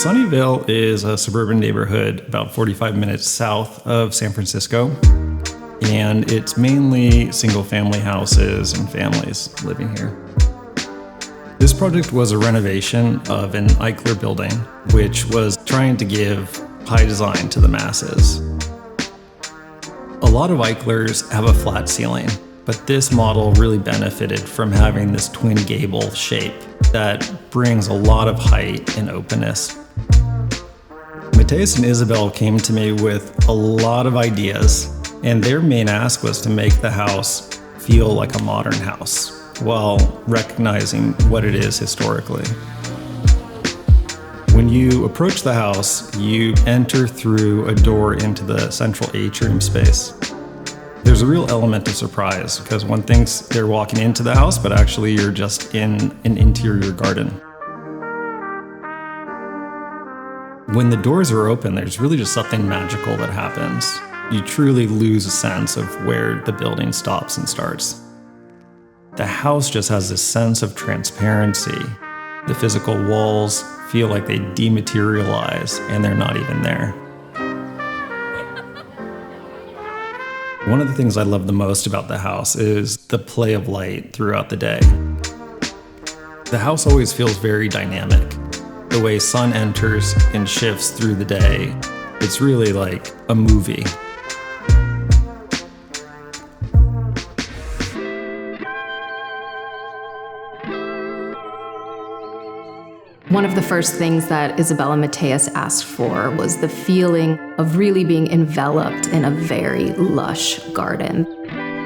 Sunnyvale is a suburban neighborhood about 45 minutes south of San Francisco, and it's mainly single-family houses and families living here. This project was a renovation of an Eichler building, which was trying to give high design to the masses. A lot of Eichlers have a flat ceiling, but this model really benefited from having this twin gable shape that brings a lot of height and openness. Mateus and Isabel came to me with a lot of ideas, and their main ask was to make the house feel like a modern house while recognizing what it is historically. When you approach the house, you enter through a door into the central atrium space. There's a real element of surprise because one thinks they're walking into the house, but actually you're just in an interior garden. When the doors are open, there's really just something magical that happens. You truly lose a sense of where the building stops and starts. The house just has this sense of transparency. The physical walls feel like they dematerialize and they're not even there. One of the things I love the most about the house is the play of light throughout the day. The house always feels very dynamic. The way sun enters and shifts through the day, it's really like a movie. One of the first things that Isabel and Mateus asked for was the feeling of really being enveloped in a very lush garden.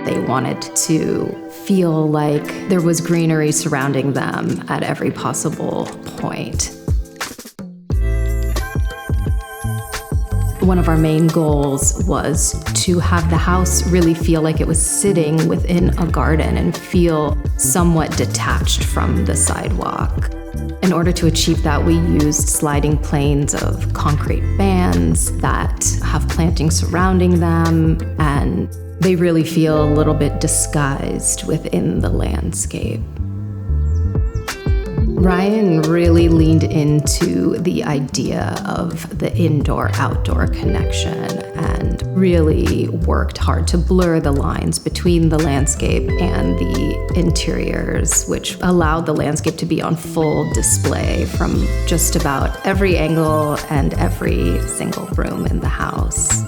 They wanted to feel like there was greenery surrounding them at every possible point. One of our main goals was to have the house really feel like it was sitting within a garden and feel somewhat detached from the sidewalk. In order to achieve that, we used sliding planes of concrete bands that have plantings surrounding them, and they really feel a little bit disguised within the landscape. Ryan really leaned into the idea of the indoor-outdoor connection and really worked hard to blur the lines between the landscape and the interiors, which allowed the landscape to be on full display from just about every angle and every single room in the house.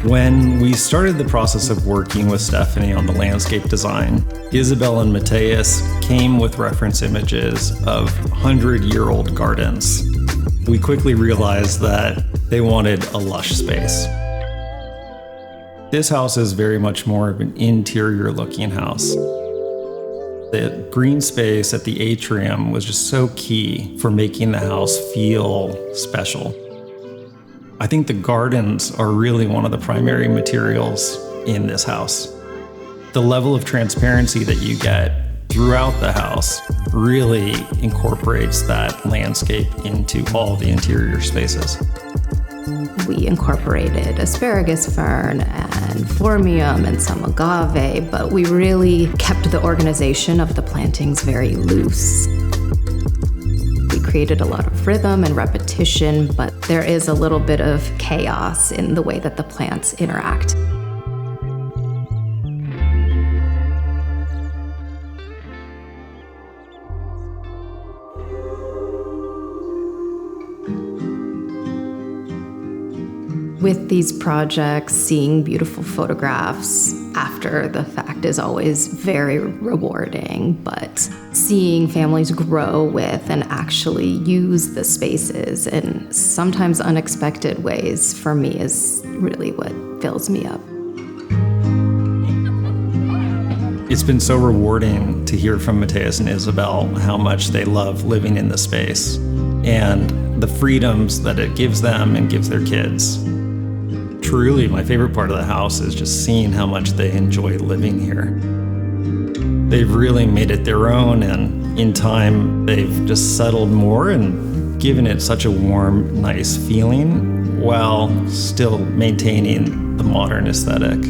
When we started the process of working with Stephanie on the landscape design, Isabel and Mateus came with reference images of 100-year-old gardens. We quickly realized that they wanted a lush space. This house is very much more of an interior-looking house. The green space at the atrium was just so key for making the house feel special. I think the gardens are really one of the primary materials in this house. The level of transparency that you get throughout the house really incorporates that landscape into all the interior spaces. We incorporated asparagus fern and phormium and some agave, but we really kept the organization of the plantings very loose. Created a lot of rhythm and repetition, but there is a little bit of chaos in the way that the plants interact. With these projects, seeing beautiful photographs after the fact is always very rewarding, but seeing families grow with and actually use the spaces in sometimes unexpected ways for me is really what fills me up. It's been so rewarding to hear from Mateus and Isabel how much they love living in the space and the freedoms that it gives them and gives their kids. Truly, my favorite part of the house is just seeing how much they enjoy living here. They've really made it their own, and in time, they've just settled more and given it such a warm, nice feeling while still maintaining the modern aesthetic.